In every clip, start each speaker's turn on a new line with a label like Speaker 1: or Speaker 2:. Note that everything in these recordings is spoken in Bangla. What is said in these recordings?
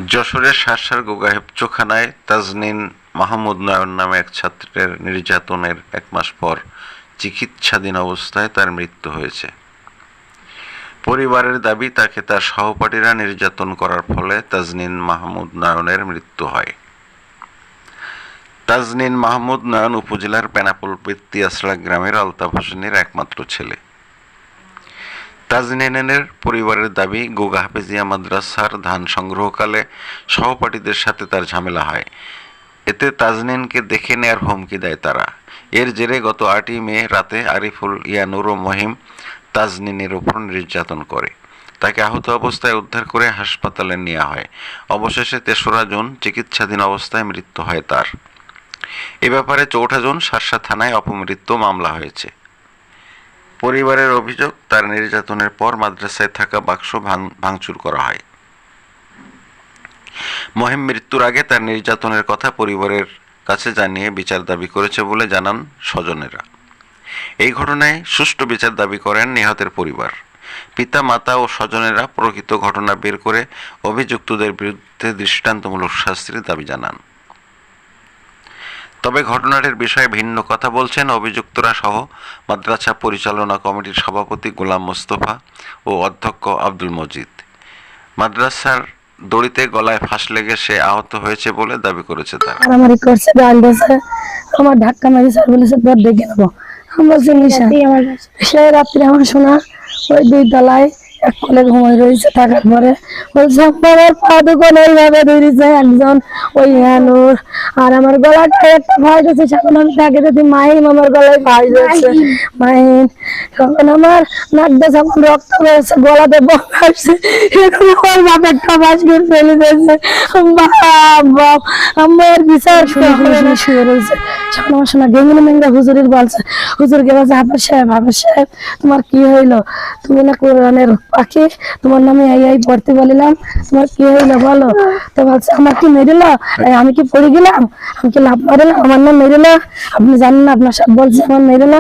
Speaker 1: যশোরের শার্শার গোগাহেবচোখানায় তাজনীন মাহমুদ নয়ন নামে এক ছাত্রের নির্যাতনের ১ মাস পর চিকিৎসাধীন অবস্থায় তার মৃত্যু হয়েছে। পরিবারের দাবি, তাকে তার সহপাঠীরা নির্যাতন করার ফলে তাজনীন মাহমুদ নয়নের মৃত্যু হয়। তাজনীন মাহমুদ নয়ন উপজেলার বেনাপোল পেত্তিয়াসড়া গ্রামের আলতাফ হোসেনের একমাত্র ছেলে। তাজনীনের পরিবারের দাবি, গোগা হাফেজিয়া মাদ্রাসার ধান সংগ্রহকালে সহপাঠীদের সাথে তার ঝামেলা হয়। এতে তাজনীনকে দেখে নেয়ার হুমকি দেয় তারা। এর জেরে গত ৮ই মে রাতে আরিফুল, ইয়ানুর ও মহিম তাজনীনের ওপর নির্যাতন করে। তাকে আহত অবস্থায় উদ্ধার করে হাসপাতালে নেওয়া হয়। অবশেষে ৩রা জুন চিকিৎসাধীন অবস্থায় মৃত্যু হয় তার। এ ব্যাপারে ৪ঠা জুন শার্শা থানায় অপমৃত্যু মামলা হয়েছে। পরিবারের অভিযোগ, তার নির্যাতনের পর মাদ্রাসায় থাকা বাক্স ভাঙচুর করা হয়। মহিম মৃত্যুর আগে তার নির্যাতনের কথা পরিবারের কাছে জানিয়ে বিচার দাবি করেছে বলে জানান স্বজনেরা। এই ঘটনায় সুষ্ঠু বিচার দাবি করেন নিহতের পরিবার। পিতা, মাতা ও স্বজনেরা প্রকৃত ঘটনা বের করে অভিযুক্তদের বিরুদ্ধে দৃষ্টান্তমূলক শাস্তির দাবি জানান। তবে ঘটনাটির বিষয়ে ভিন্ন কথা বলছেন অভিযুক্তরা সহ মাদ্রাসা পরিচালনা কমিটির সভাপতি গোলাম মোস্তফা ও অধ্যক্ষ আব্দুল মজিদ। মাদ্রাসার দড়িতে গলায় ফাঁস লেগে সে আহত হয়েছে বলে দাবি করেছে তারা।
Speaker 2: আমার ধাক্কা মারি স্যার বলেছে তোর ডেকে নেবো। আমরা সে রাত্রে আমার শোনা ওই 2 তলায় এক কোলে ঘুমাই রয়েছে। থাকার পরে বলছে আমার পা দুখন এইভাবে ধরেছে একজন, ওই হ্যানুর, আর আমার গলাটা একটা ফাঁস হয়েছে। তখন আমি তাকে যদি মাহিম আমার গলায় ফাঁস হয়েছে, মাহিম তখন আমার নাকটা যখন রক্ত হয়েছে, গলাতে বক আসছে, এখন আমার বাপ একটা ফাঁস করে ফেলে দিয়েছে। বাপ আমার বিচার শুয়ে রয়েছে। যখন আমার শোনা গেঙ্গিনা মেঙ্গা হুজুরের বলছে, হুজুরকে বলছে হাফেজ সাহেব তোমার কি হইলো? তুমি না কোরআনের পাখি, তোমার নামে এই পড়তে বলিলাম, তোমার কি হইলো বলো? তো বলছে আমার কি মেরিল, আমি কি পড়ে গেলাম, আমি কি লাভ মারিলাম, আমার নাম মেরিল? আপনি জানেন না, আপনার সব বলছে আমার মেরিল।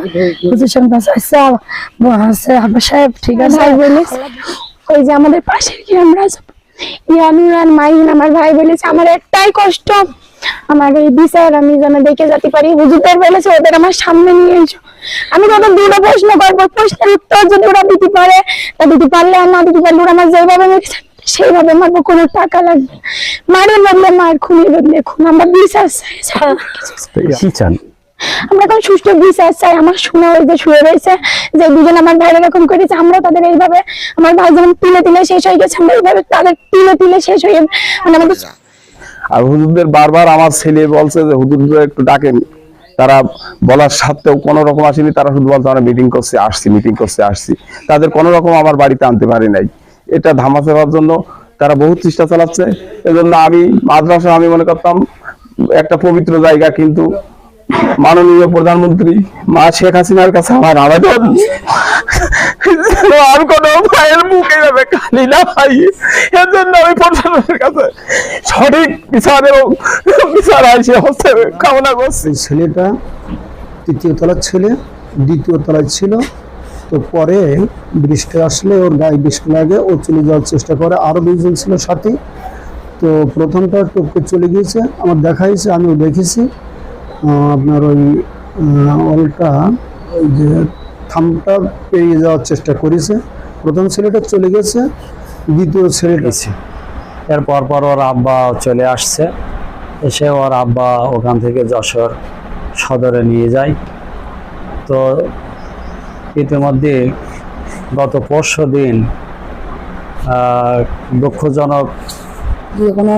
Speaker 2: হুজুর সঙ্গে হাফেজ সাহেব ঠিক আছে বলিস। ওই যে আমাদের পাশের কি আমরা ইয়ানুর আর মাইন আমার ভাই বলেছে আমার একটাই কষ্ট, আমার এই বিচার আমি যেন দেখে যেতে পারি। হুজুরদের বলেছে ওদের আমার সামনে নিয়ে এসো, আমি তোদের 2টা প্রশ্ন করবো, প্রশ্নের উত্তর যদি ওরা দিতে পারে তা দিতে পারলে, আর না দিতে পারলে ওরা আমার যেভাবে মেরেছে সেইভাবে মারবো, কোনো টাকা লাগবে, মারের বদলে মায়ের, খুনের বদলে খুন। আমরা বিচার চাই, আমরা এখন সুষ্ঠু বিচার চাই। আমার শোনা ওই যে শুয়ে রয়েছে যে 2জন আমার ভাই এরকম করেছে, আমরা তাদের এইভাবে, আমার ভাই যেমন তিলে শেষ হয়ে গেছে, আমরা এইভাবে তাদের তিলে শেষ হয়ে মানে আমাদের।
Speaker 3: আর হুজুরদের বারবার আমার ছেলে বলছে যে হুজুরদের একটু ডাকেন, তারা বলার সাথেও কোনো রকম আসেনি। তারা শুধু বলছে আমরা মিটিং করতে আসছি, তাদের কোনো রকম আমার বাড়িতে আনতে পারি নাই। এটা ধামা ফেরার জন্য তারা বহু চেষ্টা চালাচ্ছে। এজন্য আমি মাদ্রাসা আমি মনে করতাম একটা পবিত্র জায়গা, কিন্তু মাননীয় প্রধানমন্ত্রী মা শেখ হাসিনার কাছে আমার আবেদন, আর কোনো ভাইয়ের মুখে যাবে কালি না ভাই। এর জন্য আমি প্রশাসনের কাছে সঠিক বিচার এবং বিচার আসে হচ্ছে কামনা করছি।
Speaker 4: ছেলেটা 3য় তলার ছেলে, 2য় তলায় ছিল। তো পরে বৃষ্টি আসলে ওর গায়ে বৃষ্টি লাগে, ও চলে যাওয়ার চেষ্টা করে। আরো 2জন ছিল সাথে। তো প্রথমটা টপকে চলে গিয়েছে, আমার দেখা হয়েছে, আমিও দেখেছি। আপনার ওই অলটা, ওই যে থামটা পেরিয়ে যাওয়ার চেষ্টা করেছে। প্রথম ছেলেটা চলে গেছে, 2য় ছেলেটা।
Speaker 5: এর পর ওর আব্বা চলে আসছে, এসে ওর আব্বা ওখান থেকে যশোর সদরে নিয়ে যায়। তো ইতিমধ্যে গত পরশু দিন দুঃখজনক
Speaker 2: কোনো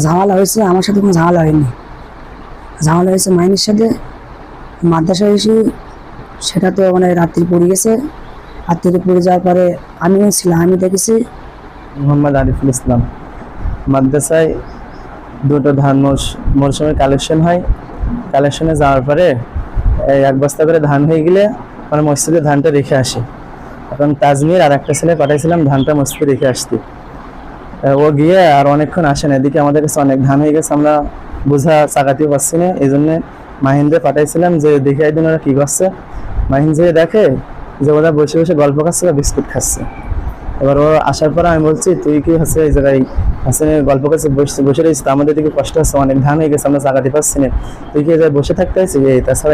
Speaker 2: ঝামেলা হয়েছে, আমার সাথে কোনো ঝামেলা হয়নি। ঝামেলা হয়েছে মাইনের সাথে মাদ্রাসায় এসে, সেটা তো মানে রাত্রি পড়ে গেছে। রাত্রি পড়ে যাওয়ার পরে আমিও ছিলাম, আমি দেখেছি।
Speaker 5: মোহাম্মদ আরিফুল ইসলাম, মাদ্রাসায় 2টো ধান মরশুমে কালেকশন হয়। কালেকশনে যাওয়ার পরে 1 বস্তা করে ধান হয়ে গেলে মানে মসজিদে ধানটা রেখে আসি। এখন তাজমির আর একটা ছেলে পাঠাইছিলাম ধানটা মসজিদে রেখে আসতে। ও গিয়ে আর অনেকক্ষণ আসে না, এদিকে আমাদের কাছে অনেক ধান হয়ে গেছে, আমরা বোঝা চাকাতেও পারছি না। এই জন্য মাহিন্দে পাঠাইছিলাম যে দেখে একদিন ওরা কি করছে। মাহিন যে দেখে যে ওরা বসে বসে গল্প খাচ্ছে বা বিস্কুট খাচ্ছে। এবার ও আসার পর আমি বলছি তুই কি হচ্ছে এই জায়গায় হচ্ছে গল্প করছে বসে রয়েছিস, তো আমাদের দিকে কষ্ট হচ্ছে, অনেক ধান হয়ে গেছে, আমরা জায়গাতে পাচ্ছি না, তুই কি এই জায়গায় বসে থাকতে আছিস? তাছাড়া